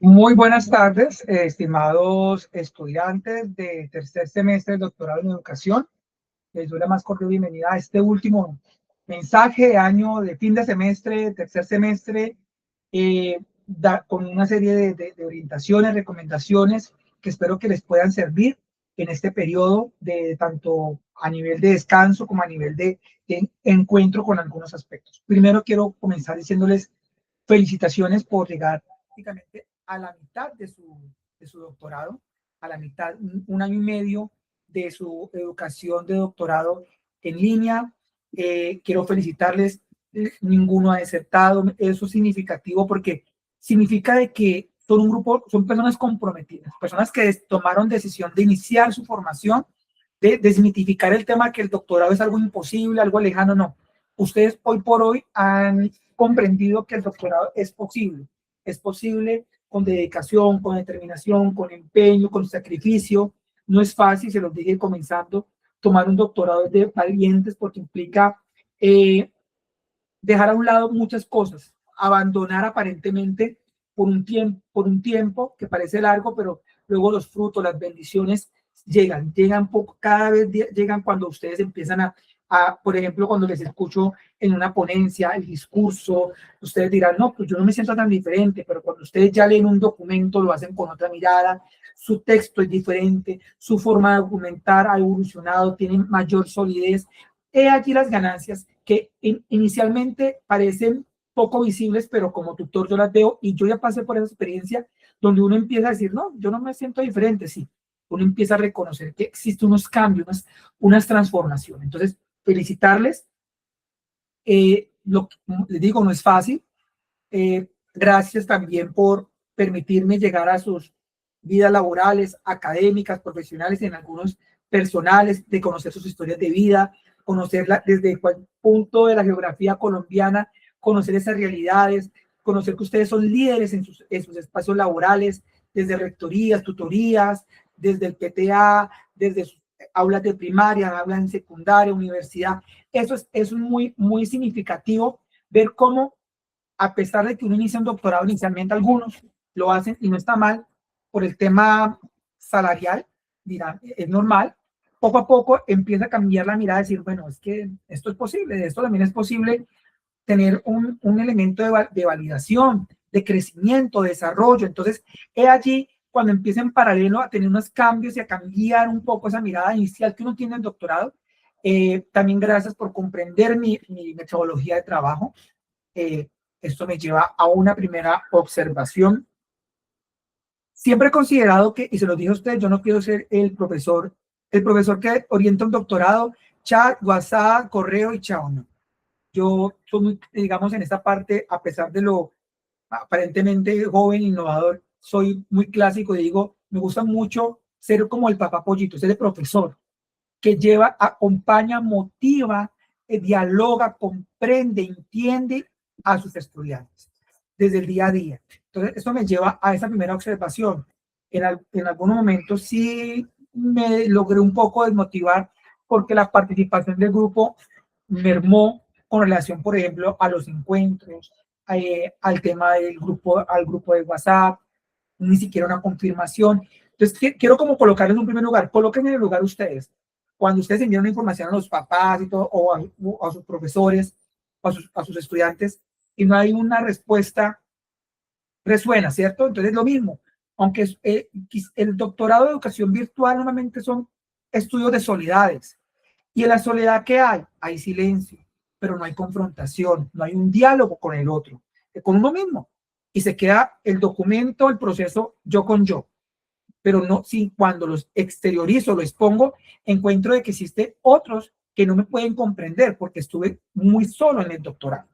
Muy buenas tardes, estimados estudiantes de tercer semestre del doctorado en educación. Les doy la más cordial bienvenida a este último mensaje de año de fin de semestre, tercer semestre, con una serie de orientaciones, recomendaciones que espero que les puedan servir en este periodo de tanto a nivel de descanso como a nivel de encuentro con algunos aspectos. Primero quiero comenzar diciéndoles felicitaciones por llegar prácticamente a la mitad de su doctorado, a la mitad, un año y medio de su educación de doctorado en línea. Quiero felicitarles, ninguno ha desertado, eso es significativo porque significa de que son un grupo, son personas comprometidas, personas que tomaron decisión de iniciar su formación, de desmitificar el tema que el doctorado es algo imposible, algo lejano, no. Ustedes hoy por hoy han comprendido que el doctorado es posible con dedicación, con determinación, con empeño, con sacrificio. No es fácil, se los dije comenzando, tomar un doctorado de valientes porque implica dejar a un lado muchas cosas, abandonar aparentemente por un tiempo que parece largo, pero luego los frutos, las bendiciones llegan poco, cada vez llegan cuando ustedes empiezan por ejemplo, cuando les escucho en una ponencia, el discurso, ustedes dirán, no, pues yo no me siento tan diferente, pero cuando ustedes ya leen un documento, lo hacen con otra mirada, su texto es diferente, su forma de argumentar ha evolucionado, tiene mayor solidez. He aquí las ganancias que inicialmente parecen poco visibles, pero como tutor yo las veo y yo ya pasé por esa experiencia donde uno empieza a decir, no, yo no me siento diferente, sí. Uno empieza a reconocer que existen unos cambios, unas transformaciones. Entonces, felicitarles. Les digo, no es fácil. Gracias también por permitirme llegar a sus vidas laborales, académicas, profesionales, en algunos personales, de conocer sus historias de vida, conocerla desde cuál punto de la geografía colombiana, conocer esas realidades, conocer que ustedes son líderes en sus espacios laborales, desde rectorías, tutorías, desde el PTA, desde sus aulas de primaria, aulas en secundaria, universidad. Eso es muy, muy significativo ver cómo, a pesar de que uno inicia un doctorado inicialmente, algunos lo hacen y no está mal por el tema salarial, dirán, es normal, poco a poco empieza a cambiar la mirada, decir, bueno, es que esto es posible, de esto también es posible tener un elemento de validación, de crecimiento, de desarrollo. Entonces, he allí cuando empieza en paralelo a tener unos cambios y a cambiar un poco esa mirada inicial que uno tiene en el doctorado. También gracias por comprender mi metodología de trabajo. Esto me lleva a una primera observación. Siempre he considerado que, y se lo dije a usted, yo no quiero ser el profesor que orienta un doctorado, chat, WhatsApp, correo y chao, no. Yo soy muy, digamos, en esta parte, a pesar de lo aparentemente joven, innovador, soy muy clásico y digo, me gusta mucho ser como el papá pollito, ser el profesor que lleva, acompaña, motiva, dialoga, comprende, entiende a sus estudiantes desde el día a día. Entonces, esto me lleva a esa primera observación. En algunos momentos sí me logré un poco desmotivar porque la participación del grupo mermó con relación, por ejemplo, a los encuentros, al tema al grupo de WhatsApp, ni siquiera una confirmación. Entonces, quiero como colocarles en un primer lugar, coloquen en el lugar ustedes. Cuando ustedes envían una información a los papás y todo, o a sus profesores, o a sus estudiantes, y no hay una respuesta, resuena, ¿cierto? Entonces, lo mismo. Aunque el doctorado de educación virtual normalmente son estudios de soledades. Y en la soledad, ¿qué hay? Hay silencio, pero no hay confrontación, no hay un diálogo con el otro, con uno mismo. Y se queda el documento, el proceso yo con yo. Pero no, si cuando los exteriorizo, lo expongo, encuentro de que existen otros que no me pueden comprender porque estuve muy solo en el doctorado.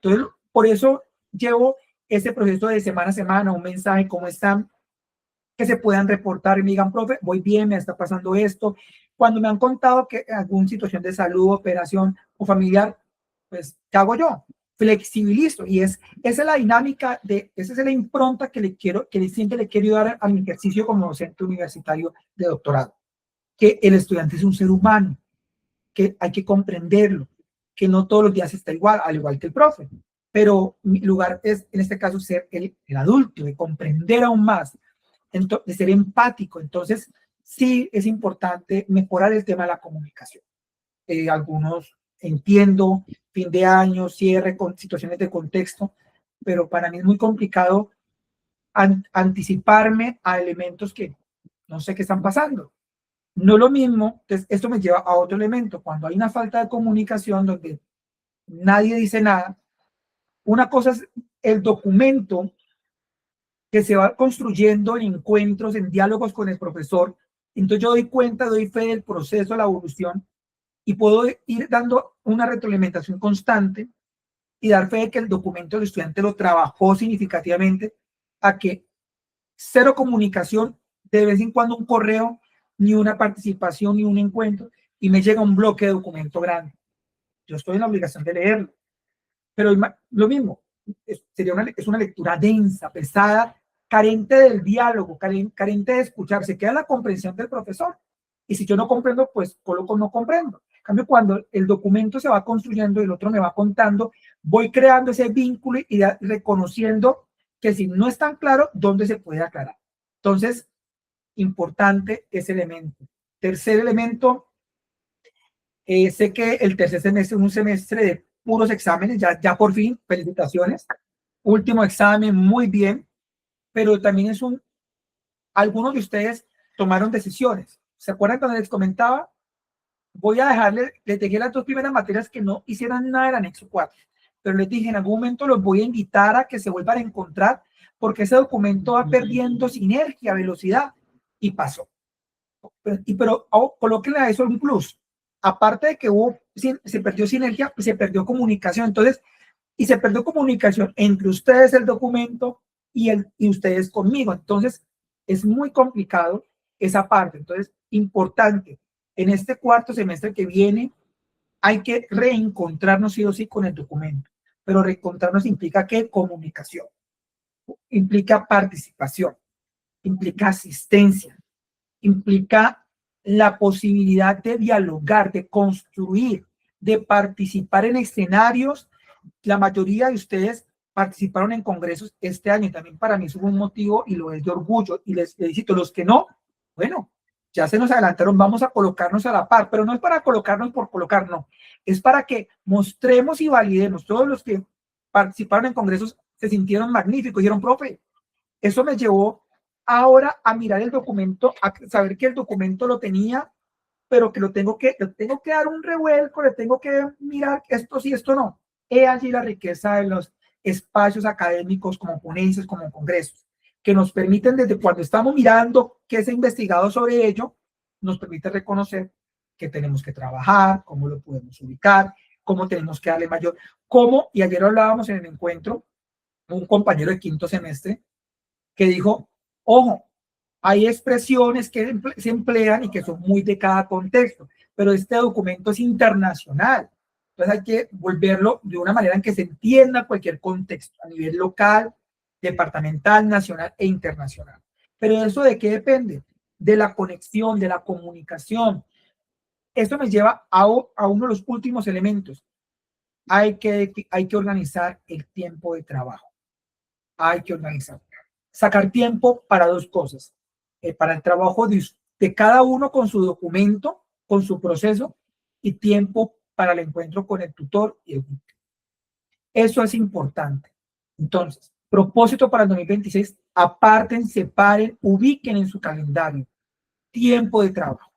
Entonces, por eso llevo ese proceso de semana a semana, un mensaje, ¿cómo están? Que se puedan reportar y me digan, profe, voy bien, me está pasando esto. Cuando me han contado que alguna situación de salud, operación o familiar, pues, ¿qué hago yo? Flexibilizo. Y esa es la dinámica, esa es la impronta que siempre le quiero dar a mi ejercicio como docente universitario de doctorado. Que el estudiante es un ser humano, que hay que comprenderlo, que no todos los días está igual, al igual que el profe. pero mi lugar es, en este caso, ser el adulto, de comprender aún más, de ser empático. Entonces, sí es importante mejorar el tema de la comunicación. Algunos entiendo, fin de año, cierre, con situaciones de contexto, pero para mí es muy complicado anticiparme a elementos que no sé qué están pasando. No lo mismo, entonces esto me lleva a otro elemento. Cuando hay una falta de comunicación donde nadie dice nada, una cosa es el documento que se va construyendo en encuentros, en diálogos con el profesor. Entonces yo doy cuenta, doy fe del proceso, la evolución, y puedo ir dando una retroalimentación constante y dar fe de que el documento del estudiante lo trabajó significativamente, a que cero comunicación, de vez en cuando un correo, ni una participación, ni un encuentro, y me llega un bloque de documento grande. Yo estoy en la obligación de leerlo, pero lo mismo, es una lectura densa, pesada, carente del diálogo, carente de escuchar, se queda la comprensión del profesor. Y si yo no comprendo, pues coloco no comprendo. En cambio, cuando el documento se va construyendo y el otro me va contando, voy creando ese vínculo y reconociendo que si no es tan claro, ¿dónde se puede aclarar? Entonces, importante ese elemento. Tercer elemento, sé que el tercer semestre es un semestre de puros exámenes, ya por fin, felicitaciones. Último examen, muy bien, pero también algunos de ustedes tomaron decisiones. ¿Se acuerdan cuando les comentaba? Voy a les dejé las dos primeras materias que no hicieran nada del anexo 4, pero les dije en algún momento los voy a invitar a que se vuelvan a encontrar porque ese documento va perdiendo sinergia, velocidad, y pasó. Pero colóquenle a eso un plus. Aparte de que se perdió sinergia, se perdió comunicación. Entonces, y se perdió comunicación entre ustedes, el documento, y ustedes conmigo. Entonces, es muy complicado esa parte. Entonces, importante, en este cuarto semestre que viene, hay que reencontrarnos sí o sí con el documento. Pero reencontrarnos implica ¿qué? Comunicación, implica participación, implica asistencia, implica la posibilidad de dialogar, de construir, de participar en escenarios. La mayoría de ustedes participaron en congresos este año, también para mí es un motivo y lo es de orgullo, y les felicito. Los que no, bueno, ya se nos adelantaron, vamos a colocarnos a la par, pero no es para colocarnos por colocar, no, es para que mostremos y validemos. Todos los que participaron en congresos se sintieron magníficos, dijeron, profe, eso me llevó ahora a mirar el documento, a saber que el documento lo tenía, pero que le tengo que dar un revuelco, le tengo que mirar esto sí, esto no. He allí la riqueza de los espacios académicos como ponencias, como congresos, que nos permiten desde cuando estamos mirando qué se ha investigado sobre ello, nos permite reconocer que tenemos que trabajar, cómo lo podemos ubicar, cómo tenemos que darle mayor, cómo, y ayer hablábamos en el encuentro, un compañero de quinto semestre que dijo, ojo, hay expresiones que se emplean y que son muy de cada contexto, pero este documento es internacional. Entonces hay que volverlo de una manera en que se entienda cualquier contexto, a nivel local, departamental, nacional e internacional. Pero ¿eso de qué depende? De la conexión, de la comunicación. Esto me lleva a uno de los últimos elementos. Hay que organizar el tiempo de trabajo. Hay que organizar. Sacar tiempo para dos cosas. Para el trabajo de cada uno con su documento, con su proceso, y tiempo para el encuentro con el tutor y el grupo. Eso es importante. Entonces, propósito para el 2026, aparten, separen, ubiquen en su calendario tiempo de trabajo.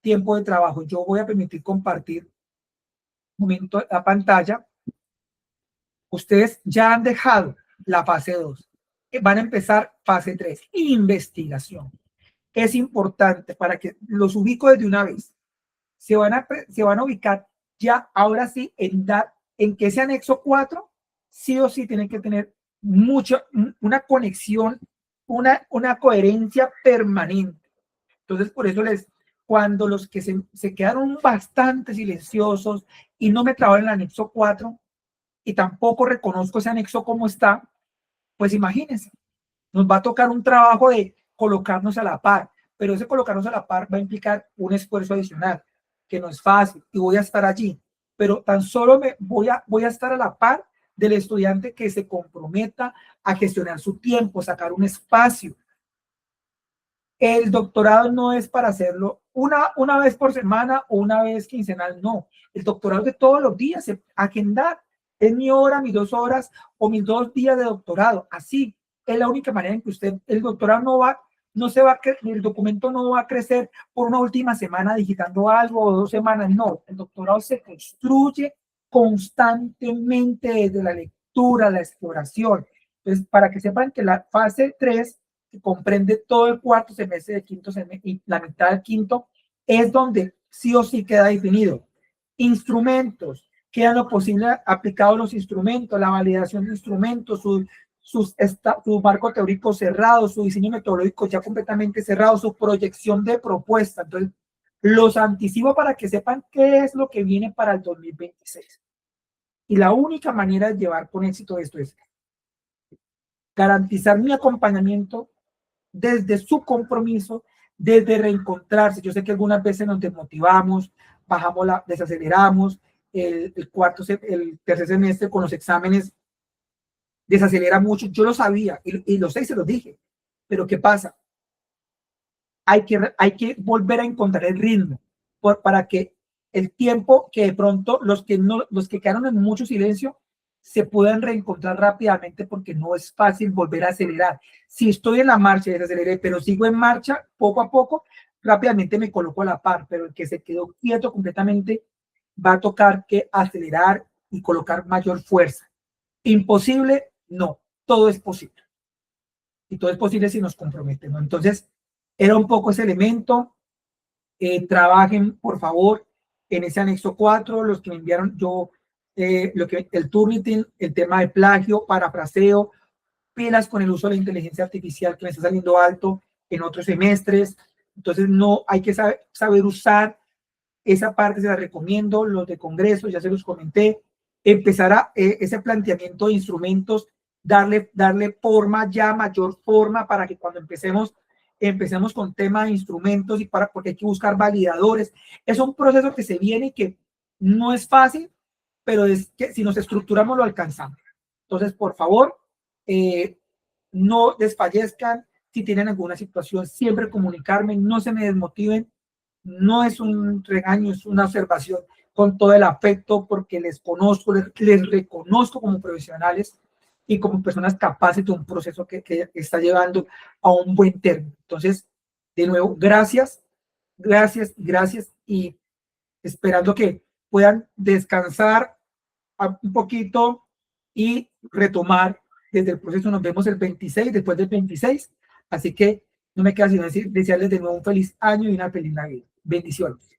Tiempo de trabajo. Yo voy a permitir compartir un momento la pantalla. Ustedes ya han dejado la fase 2. Van a empezar fase 3, investigación. Es importante para que los ubico desde una vez. Se van a ubicar ya ahora sí en que ese anexo 4 sí o sí tienen que tener una conexión, una coherencia permanente. Entonces, por eso cuando los que se quedaron bastante silenciosos y no me trabaron en el anexo 4 y tampoco reconozco ese anexo como está, pues imagínense, nos va a tocar un trabajo de colocarnos a la par, pero ese colocarnos a la par va a implicar un esfuerzo adicional, que no es fácil, y voy a estar allí, pero tan solo voy a estar a la par del estudiante que se comprometa a gestionar su tiempo, sacar un espacio. El doctorado no es para hacerlo una vez por semana o una vez quincenal, no. El doctorado es de todos los días, agendar. Es mi hora, mis 2 horas o mis 2 días de doctorado. Así es la única manera en que el doctorado el documento no va a crecer por una última semana digitando algo o 2 semanas, no. El doctorado se construye constantemente desde la lectura, la exploración. Entonces, para que sepan que la fase 3, que comprende todo el cuarto semestre del quinto semestre y la mitad del quinto, es donde sí o sí queda definido. Instrumentos, quedan lo posible aplicados los instrumentos, la validación de instrumentos, su marco teórico cerrado, su diseño metodológico ya completamente cerrado, su proyección de propuesta. Entonces, los anticipo para que sepan qué es lo que viene para el 2026. Y la única manera de llevar con éxito esto es garantizar mi acompañamiento desde su compromiso, desde reencontrarse. Yo sé que algunas veces nos desmotivamos, desaceleramos, el tercer semestre con los exámenes desacelera mucho. Yo lo sabía y lo sé y se lo dije. Pero ¿qué pasa? Hay que volver a encontrar el ritmo para que el tiempo que de pronto los que quedaron en mucho silencio se puedan reencontrar rápidamente, porque no es fácil volver a acelerar. Si estoy en la marcha y desaceleré, pero sigo en marcha poco a poco, rápidamente me coloco a la par, pero el que se quedó quieto completamente va a tocar que acelerar y colocar mayor fuerza. ¿Imposible? No, todo es posible. Y todo es posible si nos comprometemos. Entonces, era un poco ese elemento. Trabajen, por favor, en ese anexo 4, los que me enviaron el Turnitin, el tema de plagio, parafraseo, pilas con el uso de la inteligencia artificial que me está saliendo alto en otros semestres. Entonces, no hay que saber usar esa parte, se la recomiendo. Los de congreso, ya se los comenté. Empezar a ese planteamiento de instrumentos, darle forma, ya mayor forma, para que cuando empecemos con tema de instrumentos porque hay que buscar validadores. Es un proceso que se viene y que no es fácil, pero es que si nos estructuramos lo alcanzamos. Entonces, por favor, no desfallezcan. Si tienen alguna situación, siempre comunicarme, no se me desmotiven. No es un regaño, es una observación con todo el afecto, porque les conozco, les reconozco como profesionales y como personas capaces de un proceso que está llevando a un buen término. Entonces, de nuevo, gracias, y esperando que puedan descansar un poquito y retomar desde el proceso. Nos vemos el 26, después del 26, así que no me queda sino desearles de nuevo un feliz año y una feliz Navidad. Bendiciones.